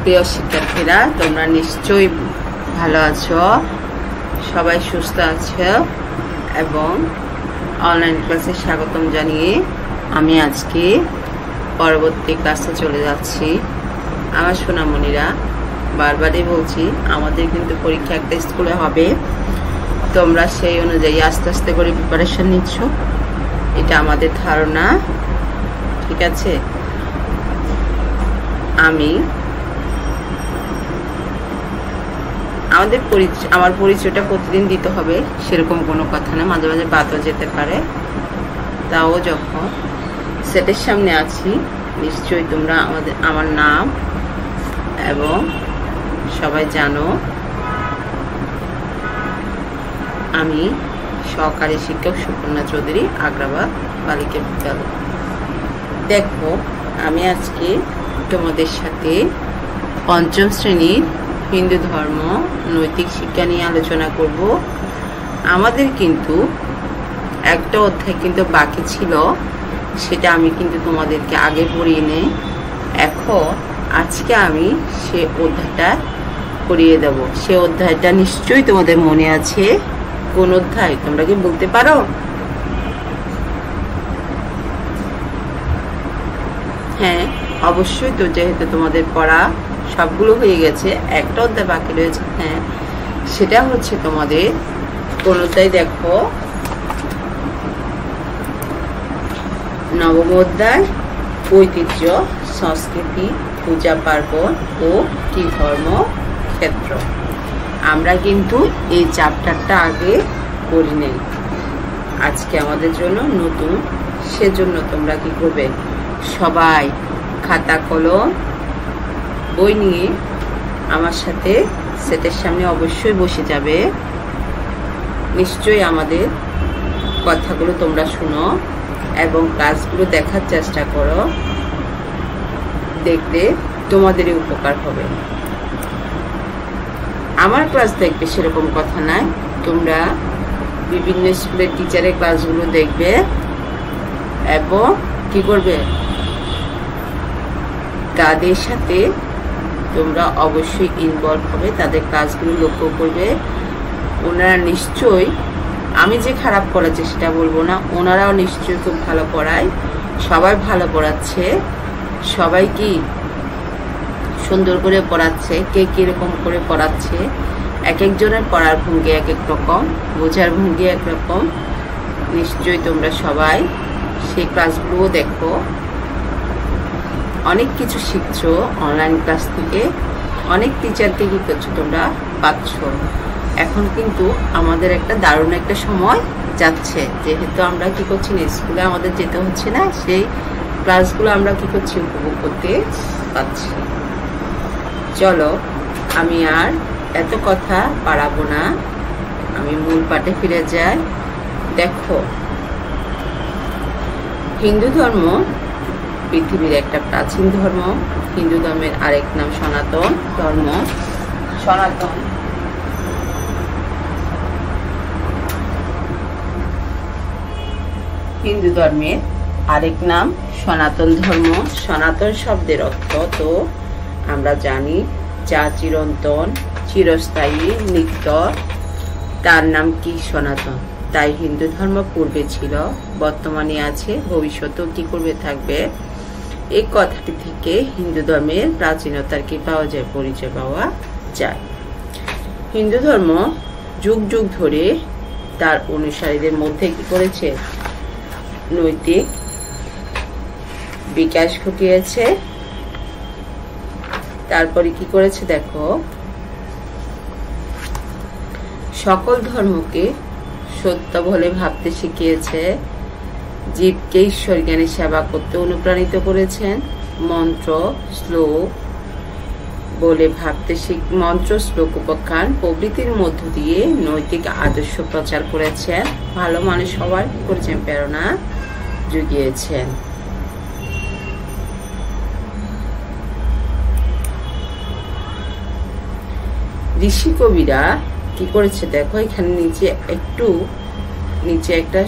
প্রিয় শিক্ষার্থীরা, তোমরা নিশ্চয়ই ভালো আছো, সবাই সুস্থ আছো এবং অনলাইন ক্লাসে স্বাগতম জানিয়ে আমি আজকে পরবর্তী ক্লাসে চলে যাচ্ছি। আমার সোনামণিরা, বারবারই বলছি, আমাদের কিন্তু পরীক্ষা একটা স্কুলে হবে, তোমরা সেই অনুযায়ী আস্তে আস্তে করে প্রিপারেশন নিচ্ছ, এটা আমাদের ধারণা, ঠিক আছে? আমার পরিচয়টা প্রতিদিন দিতে হবে সেরকম কোনো কথা না, মাঝে মাঝে বাদও যেতে পারে। তাও যখন সেটের সামনে আছি, নিশ্চয়ই তোমরা আমার নাম এবং সবাই জানো আমি সহকারী শিক্ষক সুপর্ণা চৌধুরী, আগ্রাবাদ বালিকা বিদ্যালয়। দেখো, আমি আজকে তোমাদের সাথে পঞ্চম শ্রেণীর হিন্দু ধর্ম নৈতিক শিক্ষা নিয়ে আলোচনা করব। আমাদের কিন্তু একটা অধ্যায় কিন্তু বাকি ছিল, সেটা আমি কিন্তু তোমাদেরকে আগে পড়িয়ে নেই। এখন আজকে আমি সে অধ্যায়টা পড়িয়ে দেব। সে অধ্যায়টা নিশ্চয়ই তোমাদের মনে আছে। কোন অধ্যায় তোমরা কি বলতে পারো? হ্যাঁ, অবশ্যই। তো যেহেতু তোমাদের পড়া সবগুলো হয়ে গেছে, একটা অধ্যায় বাকি রয়েছে। হ্যাঁ, সেটা হচ্ছে তোমাদের কোন অধ্যায়? দেখো, নবম অধ্যায়, ঐতিহ্য, সংস্কৃতি, পূজা পার্বণ ও কি ধর্ম ক্ষেত্র। আমরা কিন্তু এই চ্যাপ্টারটা আগে পড়ি নেই, আজকে আমাদের জন্য নতুন। সেজন্য তোমরা কি করবে? সবাই খাতা কলম বই নিয়ে আমার সাথে সেটের সামনে অবশ্যই বসে যাবে। নিশ্চয়ই আমাদের কথাগুলো তোমরা শুনো এবং ক্লাসগুলো দেখার চেষ্টা করো, দেখতে তোমাদেরই উপকার হবে। আমার ক্লাস দেখবে সেরকম কথা নাই, তোমরা বিভিন্ন স্কুলের টিচারের ক্লাসগুলো দেখবে এবং কি করবে? তাদের সাথে তোমরা অবশ্যই ইনভলভ হবে, তাদের ক্লাসগুলো লক্ষ্য করবে। ওনারা নিশ্চয়ই, আমি যে খারাপ পড়াচ্ছি সেটা বলবো না, ওনারাও নিশ্চয়ই খুব ভালো পড়ায়, সবাই ভালো পড়াচ্ছে, সবাই কি সুন্দর করে পড়াচ্ছে, কে কিরকম করে পড়াচ্ছে, এক একজনের পড়ার ভঙ্গি এক এক রকম, বোঝার ভঙ্গি এক রকম। নিশ্চয়ই তোমরা সবাই সেই ক্লাসগুলোও দেখো, অনেক কিছু শিখছো অনলাইন ক্লাস থেকে, অনেক টিচারকে কি করছো তোমরা পাচ্ছ। এখন কিন্তু আমাদের একটা দারুণ একটা সময় যাচ্ছে, যেহেতু আমরা কি করছি না, স্কুলে আমাদের যেতে হচ্ছে না, সেই ক্লাসগুলো আমরা কি করছি, উপভোগ করতে পাচ্ছি। চলো, আমি আর এত কথা বাড়াবো না, আমি মূল পাঠে ফিরে যাই। দেখো, হিন্দু ধর্ম পৃথিবীর একটা প্রাচীন ধর্ম। হিন্দু ধর্মের আরেক নাম সনাতন ধর্ম। হিন্দু ধর্মের আরেক নাম সনাতন ধর্ম। সনাতন শব্দের অর্থ তো আমরা জানি, যা চিরন্তন, চিরস্থায়ী, নিত্য, তার নাম কি? সনাতন। তাই হিন্দু ধর্ম পূর্বে ছিল, বর্তমানে আছে, ভবিষ্যতেও কি করবে? থাকবে। এই কথাটি থেকে হিন্দু ধর্মের প্রাচীনতার কি পাওয়া যায়? পরিচয় পাওয়া যায়। হিন্দু ধর্ম যুগ যুগ ধরে তার অনুসারীদের মধ্যে কি করেছে? নৈতিক বিকাশ ঘটিয়েছে। তারপরে কি করেছে? দেখো, সকল ধর্মকে সত্য বলে ভাবতে শিখিয়েছে, জীবকে ঈশ্বর জ্ঞানে সেবা করতে অনুপ্রাণিত করেছেন, মন্ত্র শ্লোক বলে ভাবতে মন্ত্র শ্লোক উপাখ্যান প্রভৃতির মধ্য দিয়ে নৈতিক আদর্শ প্রচার করেছেন, ভালো মানুষ হওয়ার করেছেন প্রেরণা জুগিয়েছেন। ঋষি কবিরা কি করেছে? দেখো, এখানে নিচে একটা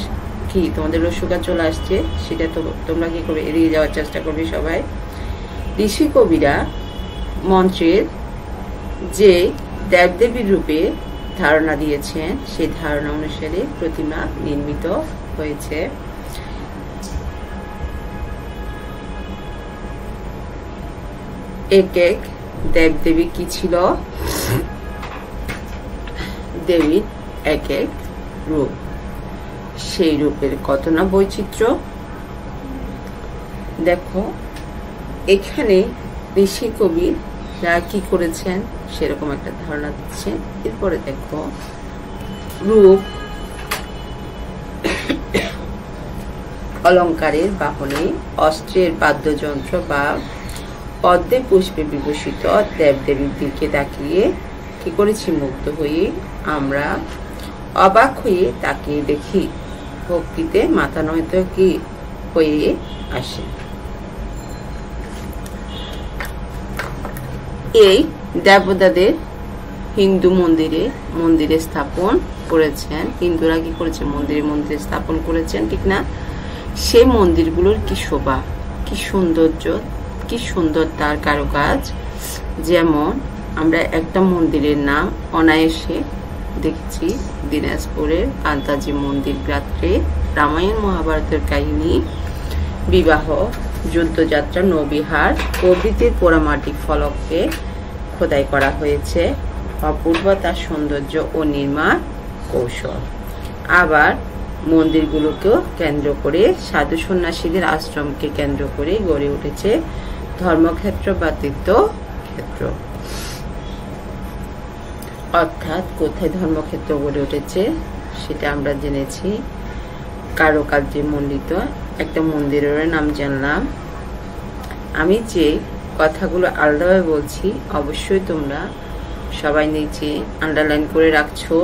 কি তোমাদের রসুকা চলে আসছে, সেটা তো তোমরা কি করবে? এড়িয়ে যাওয়ার চেষ্টা করবে সবাই। ঋষি কবিরা মন্ত্রের যে দেবদেবীর রূপে ধারণা দিয়েছেন সেই ধারণা অনুসারে প্রতিমা নির্মিত হয়েছে। এক এক দেবদেবী কি ছিল, দেবীর এক এক রূপ, সেই রূপের কত না বৈচিত্র্য। দেখো এখানে ঋষি কবিরা কি করেছেন সেরকম একটা ধারণা দিচ্ছেন। এরপরে দেখো রূপ অলঙ্কারের বাহনে, অস্ত্রের বাদ্যযন্ত্র বা পদ্মে পুষ্পে বিভূষিত দেবদেবীর দিকে তাকিয়ে কি করেছি, মুগ্ধ হয়ে আমরা অবাক হয়ে তাকিয়ে দেখি, ভক্তিতে মাথা নত কি হয়ে আসে। এই দেবতাদের হিন্দু মন্দিরে স্থাপন করেছেন, হিন্দুরা কি করেছে, মন্দিরে স্থাপন করেছেন, ঠিক না? সেই মন্দিরগুলোর কি শোভা, কি সৌন্দর্য, কি সুন্দর তার কারুকাজ। যেমন আমরা একটা মন্দিরের নাম অনায়াসে দেখছি, দিনাজপুরের কান্তাজি মন্দির রাত্রে রামায়ণ মহাভারতের কাহিনী, বিবাহ, যুদ্ধযাত্রা, নৌবিহার প্রভৃতির পোড়ামাটির ফলককে খোদাই করা হয়েছে। অপূর্ব তার সৌন্দর্য ও নির্মাণ কৌশল। আবার মন্দিরগুলোকেও কেন্দ্র করে সাধু সন্ন্যাসীদের আশ্রমকে কেন্দ্র করে গড়ে উঠেছে ধর্মক্ষেত্র বা তীর্থক্ষেত্র। অর্থাৎ কোথায় ধর্মক্ষেত্র গড়ে উঠেছে সেটা আমরা জেনেছি, কারুকার্যে মণ্ডিত একটা মন্দিরের নাম জানলাম। আমি যে কথাগুলো আলাদাভাবে বলছি অবশ্যই তোমরা সবাই নিচে আন্ডারলাইন করে রাখছো।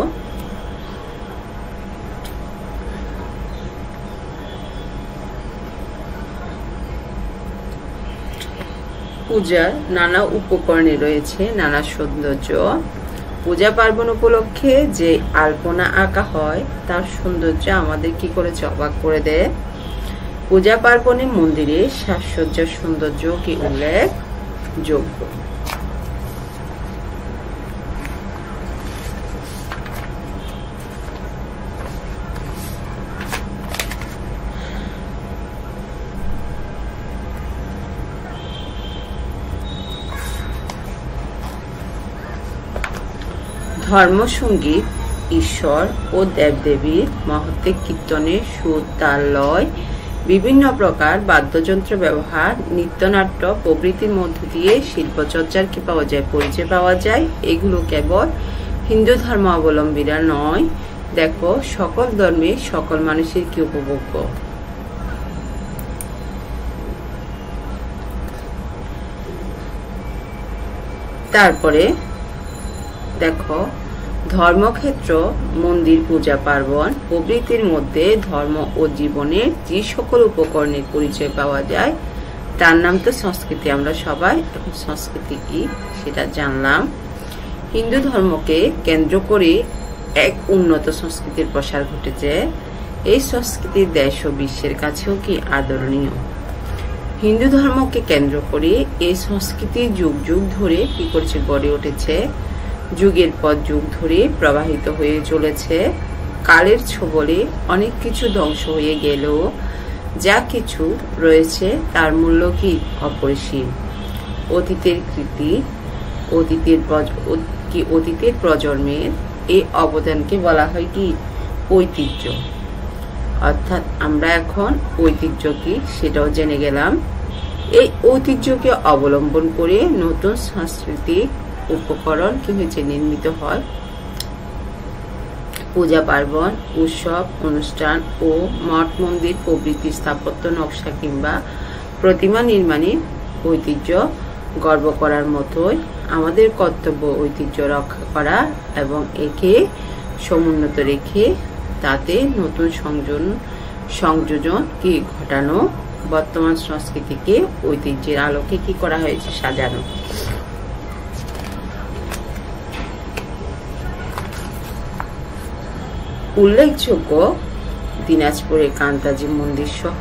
পূজার নানা উপকরণে রয়েছে নানা সৌন্দর্য। পূজা পার্বণ উপলক্ষে যে আলপনা আঁকা হয় তার সৌন্দর্য আমাদের কি করেছে, অবাক করে দেয়। পূজা পার্বণে মন্দিরে সাজসজ্জার সৌন্দর্য কি উল্লেখযোগ্য। ধর্মসঙ্গীত ঈশ্বর ও দেবদেবীর মহত্বে কীর্তনে সুর, তাল, লয়, বিভিন্ন প্রকার বাদ্যযন্ত্র ব্যবহার, নৃত্যনাট্য প্রভৃতির মধ্য দিয়ে শিল্পচর্চার কি পাওয়া যায়, পরিচয় পাওয়া যায়। এগুলো কেবল হিন্দু ধর্ম অবলম্বীরা নয়, দেখো সকল ধর্মে সকল মানুষের কি উপভোগ্য। তারপরে দেখো ধর্মক্ষেত্র, মন্দির, পূজা পার্বণ প্রভৃতির মধ্যে ধর্ম ও জীবনের যে সকল উপকরণের পরিচয় পাওয়া যায় তার নাম তো সংস্কৃতি। আমরা সবাই সংস্কৃতি কি সেটা জানলাম। হিন্দু ধর্মকে কেন্দ্র করে এক উন্নত সংস্কৃতির প্রসার ঘটেছে। এই সংস্কৃতির দেশ ও বিশ্বের কাছেও কি আদরণীয়। হিন্দু ধর্মকে কেন্দ্র করে এই সংস্কৃতি যুগ যুগ ধরে কি করছে, গড়ে উঠেছে, যুগের পর যুগ ধরে প্রবাহিত হয়ে চলেছে। কালের ছোবলে অনেক কিছু ধ্বংস হয়ে গেলেও যা কিছু রয়েছে তার মূল্য কি অপরিসীম। অতীতের কৃতি, অতীতের প্রজন্মের এই অবদানকে বলা হয় কি ঐতিহ্য। অর্থাৎ আমরা এখন ঐতিহ্য কি সেটাও জেনে গেলাম। এই ঐতিহ্যকে অবলম্বন করে নতুন সাংস্কৃতিক উপকরণ কি হয়েছে, নির্মিত হয়। পূজা পার্বণ, উৎসব অনুষ্ঠান ও মঠ মন্দির প্রভৃতি স্থাপত্য নকশা কিংবা প্রতিমা নির্মাণে ঐতিহ্য গর্ব করার মতোই আমাদের কর্তব্য ঐতিহ্য রক্ষা করা এবং একে সমুন্নত রেখে তাতে নতুন সংযোজন কি ঘটানো। বর্তমান সংস্কৃতিকে ঐতিহ্যের আলোকে কি করা হয়েছে, সাজানো। উল্লেখযোগ্য দিনাজপুরের কান্তাজি মন্দির সহ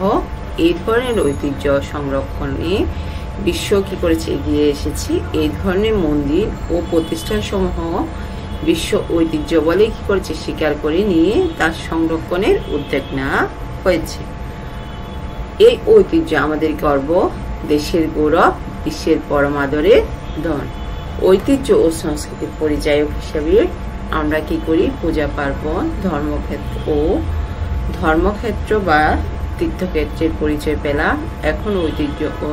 এই ধরনের ঐতিহ্য সংরক্ষণে বিশ্ব কি করেছে, এগিয়ে এসেছে। এই ধরনের মন্দির ও প্রতিষ্ঠানসমূহ বিশ্ব ঐতিহ্য বলে কি করেছে, স্বীকার করে নিয়ে তার সংরক্ষণের উদ্যোগ নেওয়া হয়েছে। এই ঐতিহ্য আমাদের গর্ব, দেশের গৌরব, বিশ্বের পরম আদরের ধন। ঐতিহ্য ও সংস্কৃতির পরিচায়ক হিসেবে আমরা কি করি, পূজা পার্বণ, ধর্মক্ষেত্র বা তীর্থক্ষেত্রের পরিচয় পেলাম। এখন ঐতিহ্য ও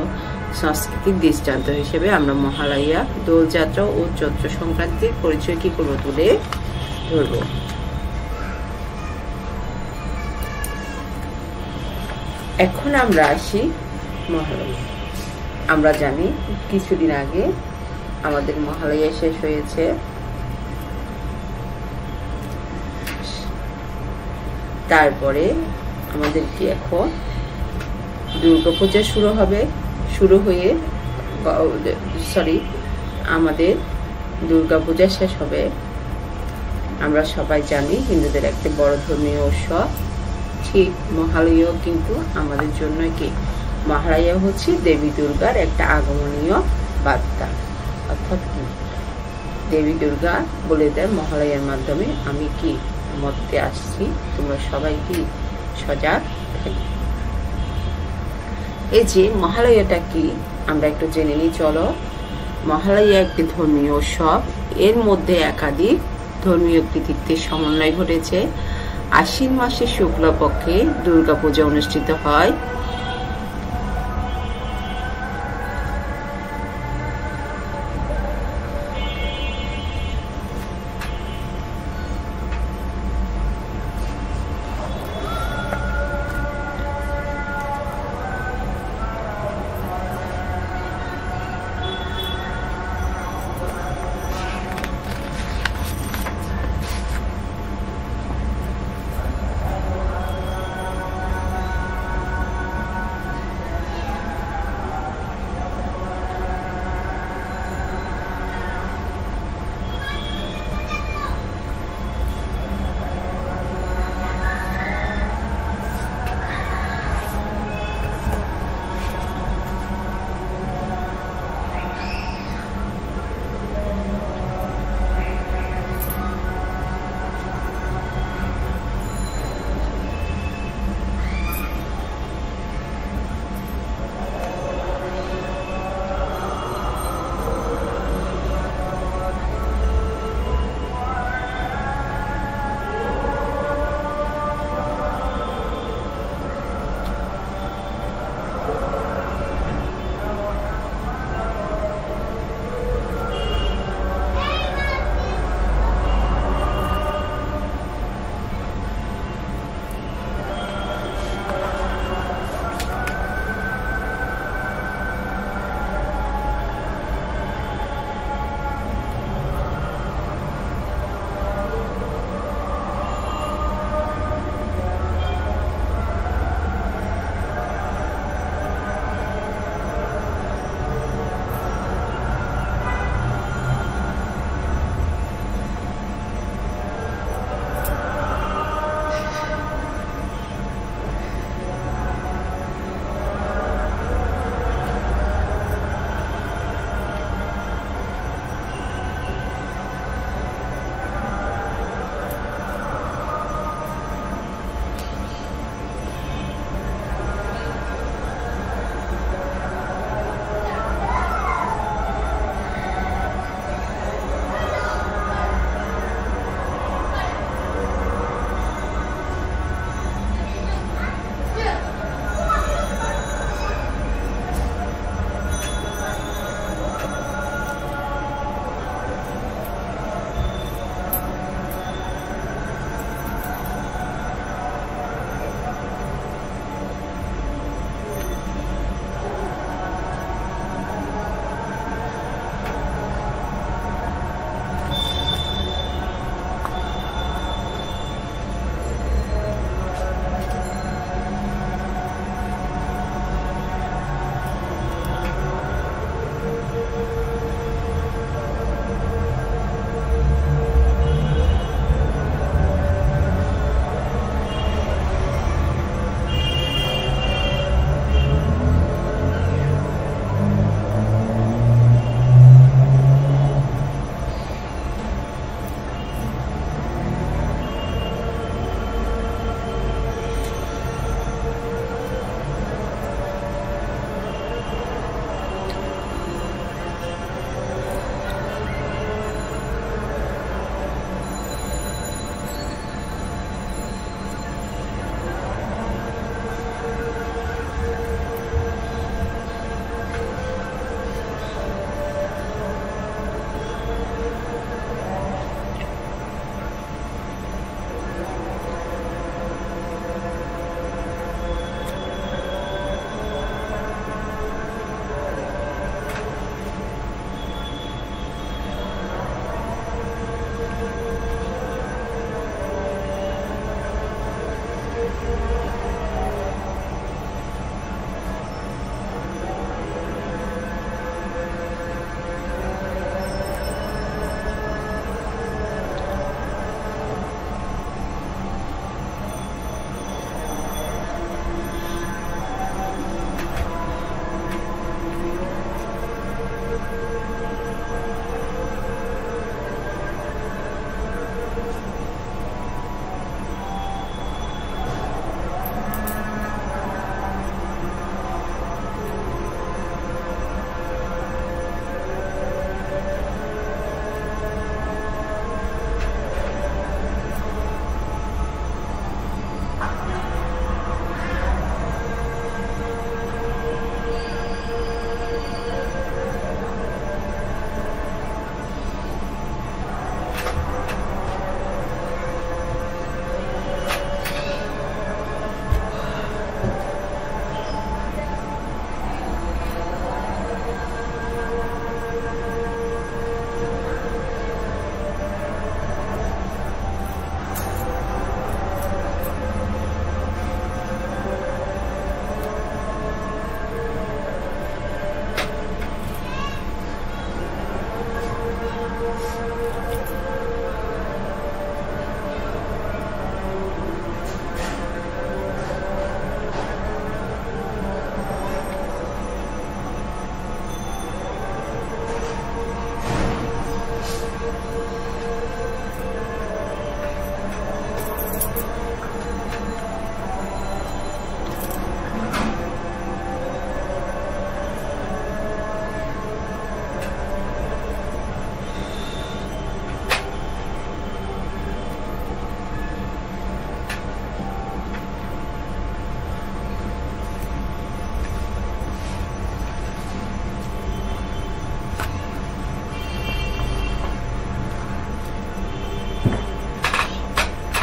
সংস্কৃতির দৃষ্টান্ত হিসেবে আমরা মহালয়া, দোলযাত্রা ও চৈত্র সংক্রান্তির পরিচয় কি করবো, তুলে ধরব। এখন আমরা আসি মহালয়া। আমরা জানি কিছুদিন আগে আমাদের মহালয়া শেষ হয়েছে। তারপরে আমাদের কি এখন দুর্গাপূজা আমাদের দুর্গাপূজা শেষ হবে। আমরা সবাই জানি হিন্দুদের একটি বড় ধর্মীয় উৎসব। ঠিক মহালয়া কিন্তু আমাদের জন্য কি, মহালয়া হচ্ছে দেবী দুর্গার একটা আগমনীয় বার্তা। অর্থাৎ কি, দেবী দুর্গা বলে দেয় মহালয়ার মাধ্যমে আমি কি মর্তে আসছি, তোমরা সবাই কি সজাগ থাকি। এই যে মহালয়াটা কি আমরা একটু জেনে নিই চলো। মহালয়া একটি ধর্মীয় উৎসব। এর মধ্যে একাধিক ধর্মীয় কৃতিত্বের সমন্বয় ঘটেছে। আশ্বিন মাসের শুক্লপক্ষে দুর্গাপূজা অনুষ্ঠিত হয়।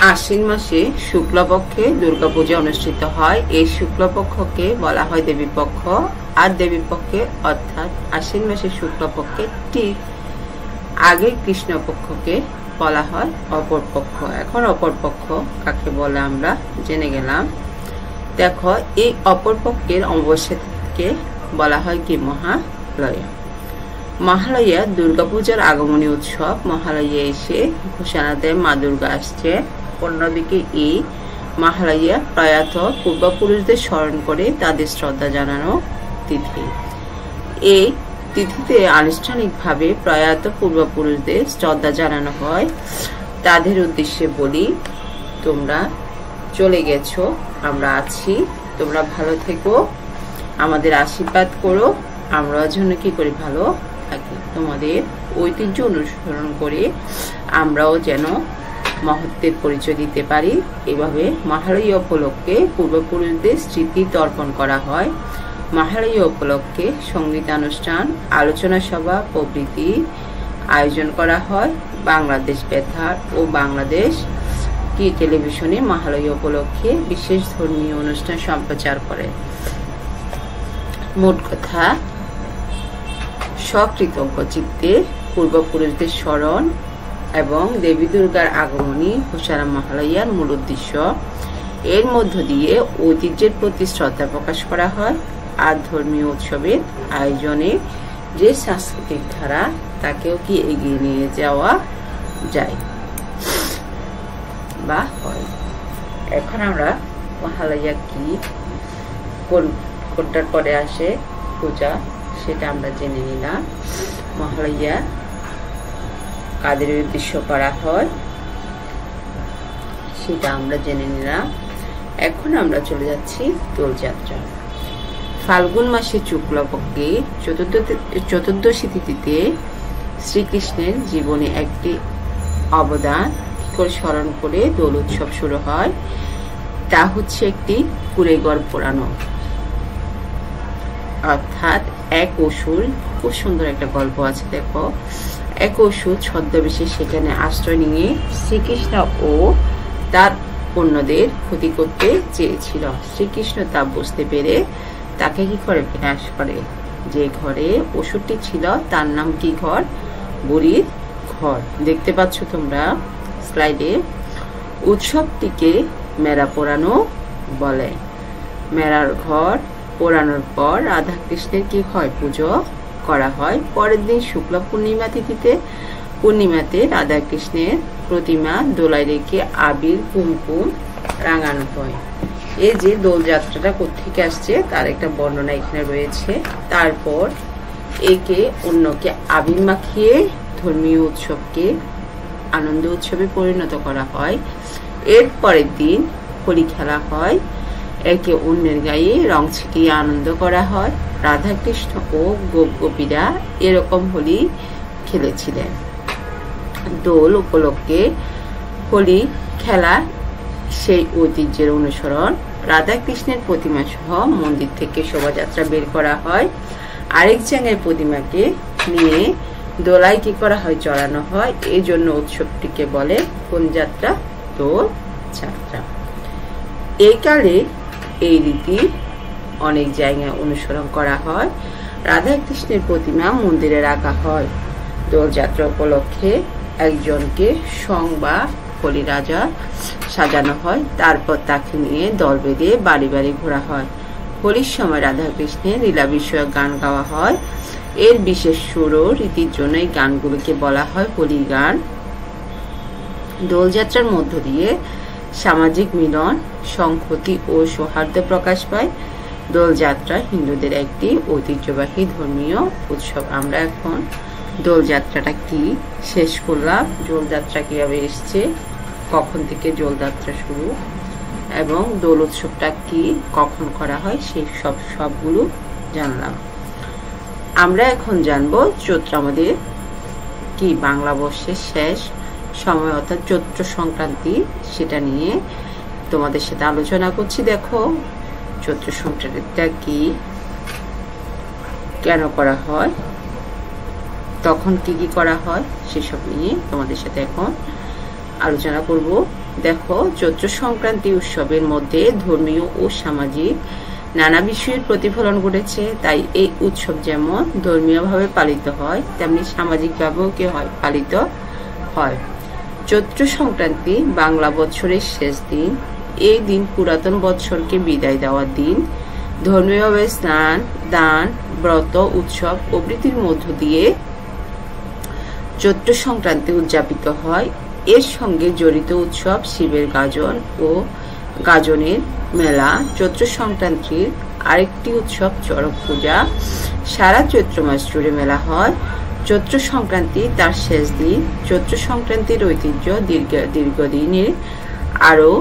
আশ্বিন মাসে শুক্লপক্ষে দুর্গাপূজা অনুষ্ঠিত হয়। এই শুক্লপক্ষকে বলা হয় দেবীপক্ষ। আর দেবীপক্ষে অর্থাৎ আশ্বিন মাসে শুক্লপক্ষে ঠিক আগে কৃষ্ণপক্ষকে বলা হয় অপরপক্ষ। এখন অপরপক্ষ কাকে বলে আমরা জেনে গেলাম। দেখো, এই অপরপক্ষের অমাবস্যাকে বলা হয় কি মহালয়া। মহালয়া দুর্গাপূজার আগমনী উৎসব। মহালয়া এসে ঘোষণা দেয় মা দুর্গা আসছে। অন্যদিকে এই মহালয়া প্রয়াত পূর্বপুরুষদের স্মরণ করে তাদের শ্রদ্ধা জানানো তিথি। এই তিথিতে আনুষ্ঠানিকভাবে প্রয়াত পূর্বপুরুষদের শ্রদ্ধা জানানো হয়। তাদের উদ্দেশ্যে বলি, তোমরা চলে গেছো, আমরা আছি, তোমরা ভালো থেকো, আমাদের আশীর্বাদ করো, আমরা যেন কি করি ভালো থাকি। তোমাদের ঐতিহ্য অনুসরণ করে আমরাও যেন মহত্বের পরিচয় দিতে পারি। এভাবে মহালয়া উপলক্ষে পূর্বপুরুষদের স্মৃতি তর্পণ করা হয়। মহালয়া উপলক্ষে সঙ্গীতানুষ্ঠান, আলোচনা সভা প্রভৃতি আয়োজন করা হয়। বাংলাদেশ বেতার ও বাংলাদেশ কি টেলিভিশনে মহালয়া উপলক্ষে বিশেষ ধর্মীয় অনুষ্ঠান সম্প্রচার করে। মোট কথা, সকৃতজ্ঞ চিত্তে পূর্বপুরুষদের স্মরণ এবং দেবী দুর্গার আগমনী ঘোষণা মহালয়ার মূল উদ্দেশ্য। এর মধ্য দিয়ে ঐতিহ্যের প্রতি শ্রদ্ধা প্রকাশ করা হয়। আর ধর্মীয় উৎসবের আয়োজনে যে সাংস্কৃতিক ধারা তাকেও কি এগিয়ে নিয়ে যাওয়া যায় বা হয়। এখন আমরা মহালয়া কি, কোনটার পরে আসে পূজা, সেটা আমরা জেনে নিলাম। মহালয়া কাদের উদ্দেশ্য করা হয় সেটা আমরা জেনে নিলাম। এখন আমরা চলে যাচ্ছি দোলযাত্রা। ফাল্গুন মাসে শুক্লপক্ষে চতুর্দশী তিথিতে শ্রীকৃষ্ণের জীবনে একটি অবদান করে স্মরণ করে দোল উৎসব শুরু হয়। তা হচ্ছে একটি কুঁড়েঘর পোড়ানো। অর্থাৎ এক অসুর, খুব সুন্দর একটা গল্প আছে দেখো। এক অসুর ছদ্মবেশে সেখানে আশ্রয় নিয়ে শ্রীকৃষ্ণ ও তার অন্যদের ক্ষতি করতে চেয়েছিল। শ্রীকৃষ্ণ তা বুঝতে পেরে তাকে কি করে বিনাশ করে। যে ঘরে অসুরটি ছিল তার নাম কি ঘর? বুড়ির ঘর। দেখতে পাচ্ছ তোমরা স্লাইডে। উৎসবটিকে মেলা পোড়ানো বলে। মেলার ঘর পোড়ানোর পর রাধা কৃষ্ণের কি হয়? পুজো করা হয়। পরের দিন শুক্ল পূর্ণিমাতে রাধা কৃষ্ণের প্রতিমা দোলায় রেখে আবির কুমকুম রাঙানো হয়। এই যে দোলযাত্রাটা কোত্থেকে আসছে তার একটা বর্ণনা এখানে রয়েছে। তারপর একে অন্যকে আবির মাখিয়ে ধর্মীয় উৎসবকে আনন্দ উৎসবে পরিণত করা হয়। এর পরের দিন হোলি খেলা হয়। একে অন্যের গায়ে রং ছিটিয়ে আনন্দ করা হয়। রাধা কৃষ্ণ ও গোপীরা এরকম হোলি খেলেছিলেন। দোল উপলক্ষে হোলি খেলা সেই ঐতিহ্যের অনুসরণ। রাধা কৃষ্ণের প্রতিমা সহ মন্দির থেকে শোভাযাত্রা বের করা হয়। আরেক জায়গায় প্রতিমাকে নিয়ে দোলায় কি করা হয়? চড়ানো হয়। এই জন্য উৎসবটিকে বলে কোন যাত্রা? দোল যাত্রা। এই কালে এই রীতি অনেক জায়গায় অনুসরণ করা হয়। রাধা কৃষ্ণের প্রতিমা মন্দিরে রাখা হয়। দোলযাত্রা উপলক্ষে একজনকে সং বা হোলি রাজা সাজানো হয়। তারপর তাকে নিয়ে দল বেঁধে বাড়ি বাড়ি ঘোরা হয়। হোলির সময় রাধা কৃষ্ণের লীলা বিষয়ক গান গাওয়া হয়। এর বিশেষ সুর ও রীতির জন্য এই গানগুলোকে বলা হয় হোলি গান। দোলযাত্রার মধ্য দিয়ে সামাজিক মিলন, সংহতি ও সৌহার্দ্য প্রকাশ পায়। দোলযাত্রা হিন্দুদের একটি ঐতিহ্যবাহী ধর্মীয় উৎসব। আমরা এখন দোলযাত্রাটা কি শেষ করলাম। দোলযাত্রা কিভাবে এসছে, কখন থেকে দোলযাত্রা শুরু এবং দোল উৎসবটা কি, কখন করা হয়, সেই সবগুলো জানলাম। আমরা এখন জানবো চৈত্র আমাদের কি বাংলা বর্ষের শেষ সময় অর্থাৎ চৈত্র সংক্রান্তি, সেটা নিয়ে তোমাদের সাথে আলোচনা করছি। দেখো চৈত্র সংক্রান্তিটা কি, কেন করা হয়, তখন কি কি করা হয়, সেসব নিয়ে তোমাদের সাথে এখন আলোচনা করব। দেখো, চৈত্র সংক্রান্তি উৎসবের মধ্যে ধর্মীয় ও সামাজিক নানা বিষয়ের প্রতিফলন ঘটেছে। তাই এই উৎসব যেমন ধর্মীয়ভাবে পালিত হয়, তেমনি সামাজিকভাবেও পালিত হয়। চৈত্র সংক্রান্তি বাংলা বছরের শেষ দিন। এই দিন পুরাতন বৎসরকে বিদায় দেওয়ার দিন। ধর্মীয়ভাবে স্নান, দান, ব্রত, উৎসব প্রভৃতির মধ্য দিয়ে চৈত্র সংক্রান্তি উদযাপিত হয়। এর সঙ্গে জড়িত উৎসব শিবের গাজন ও গাজনের মেলা। চৈত্র সংক্রান্তির আরেকটি উৎসব চড়ক পূজা। সারা চৈত্র মাস জুড়ে মেলা হয়। চৈত্র সংক্রান্তি তার শেষ দিন। চৈত্র সংক্রান্তির ঐতিহ্য দীর্ঘদিনের আরো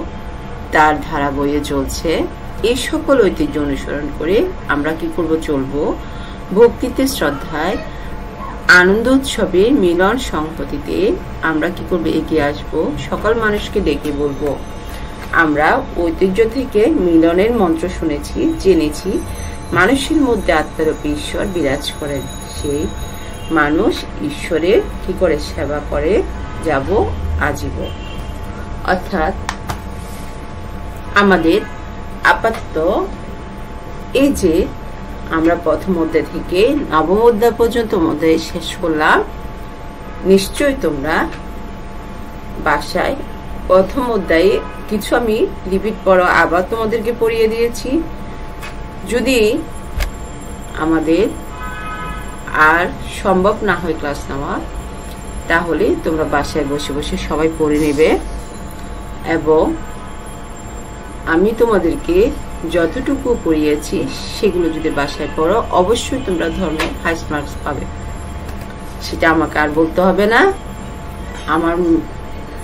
তার ধারা বয়ে চলছে। এই সকল ঐতিহ্য অনুসরণ করে আমরা কি করব, চলবো ভক্তিতে, শ্রদ্ধায়, আনন্দ উৎসবে, মিলন সংহতিতে আমরা কি করবো, এগিয়ে আসবো। সকল মানুষকে ডেকে বলবো, আমরা ঐতিহ্য থেকে মিলনের মন্ত্র শুনেছি, জেনেছি মানুষের মধ্যে আত্মারূপী ঈশ্বর বিরাজ করেন। সেই মানুষ ঈশ্বরের কি করে সেবা করে যাব আজীবন। অর্থাৎ আমাদের আপাতত এই যে আমরা প্রথম অধ্যায় থেকে নবম অধ্যায় পর্যন্ত অধ্যায় শেষ করলাম, নিশ্চয়ই তোমরা বাসায় প্রথম অধ্যায়ে কিছু আমি রিপিট পড়ো আবার তোমাদেরকে পড়িয়ে দিয়েছি। যদি আমাদের আর সম্ভব না হয় ক্লাস নেওয়া, তাহলে তোমরা বাসায় বসে বসে সবাই পড়ে নেবে, এবং আমি তোমাদেরকে যতটুকু পড়িয়েছি সেগুলো যদি বাসায় পড়ো, অবশ্যই তোমরা ধর্মে হাইস্ট মার্কস পাবে। সেটা আমাকে আর বলতে হবে না। আমার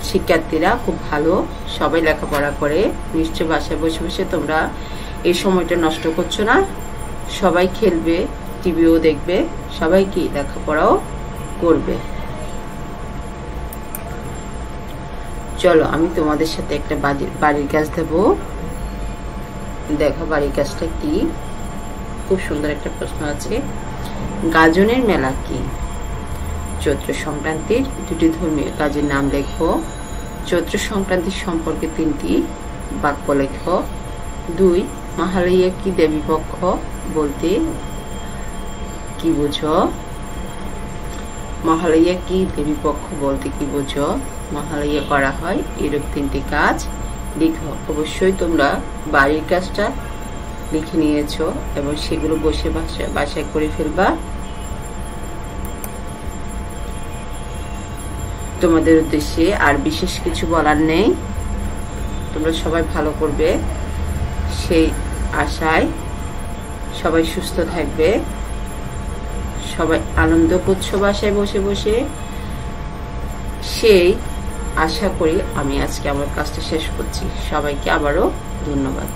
শিক্ষার্থীরা খুব ভালো, সবাই লেখাপড়া করে। নিশ্চয় বাসায় বসে বসে তোমরা এই সময়টা নষ্ট করছো না। সবাই খেলবে, টিভিও দেখবে, সবাই কি লেখাপড়াও করবে। চলো আমি তোমাদের সাথে একটা বাড়ির কাজ দেবো। দেখো বাড়ির কাজটা কি, খুব সুন্দর একটা প্রশ্ন আছে। গাজনের মেলা কি? চৈত্র সংক্রান্তির দুটি ধর্মীয় কাজের নাম লেখো। চৈত্র সংক্রান্তি সম্পর্কে 3টি বাক্য লেখো। 2, মহালয়া কি দেবীপক্ষ বলতে কি বুঝো? মহালয়া কি দেবীপক্ষ বলতে কি বুঝো? মহালয়া করা হয় এরূপ 3টি কাজ লিখো। অবশ্যই তোমরা বাড়ির কাজটা লিখে নিয়েছো এবং সেগুলো বসে বাসায় করে ফেলবা। তোমাদের উদ্দেশ্যে আর বিশেষ কিছু বলার নেই। তোমরা সবাই ভালো করবে সেই আশায়, সবাই সুস্থ থাকবে, সবাই আনন্দ করছো বাসায় বসে বসে, সেই আশা করি আমি আজকে আমার কাজটা শেষ করছি। সবাইকে আবারও ধন্যবাদ।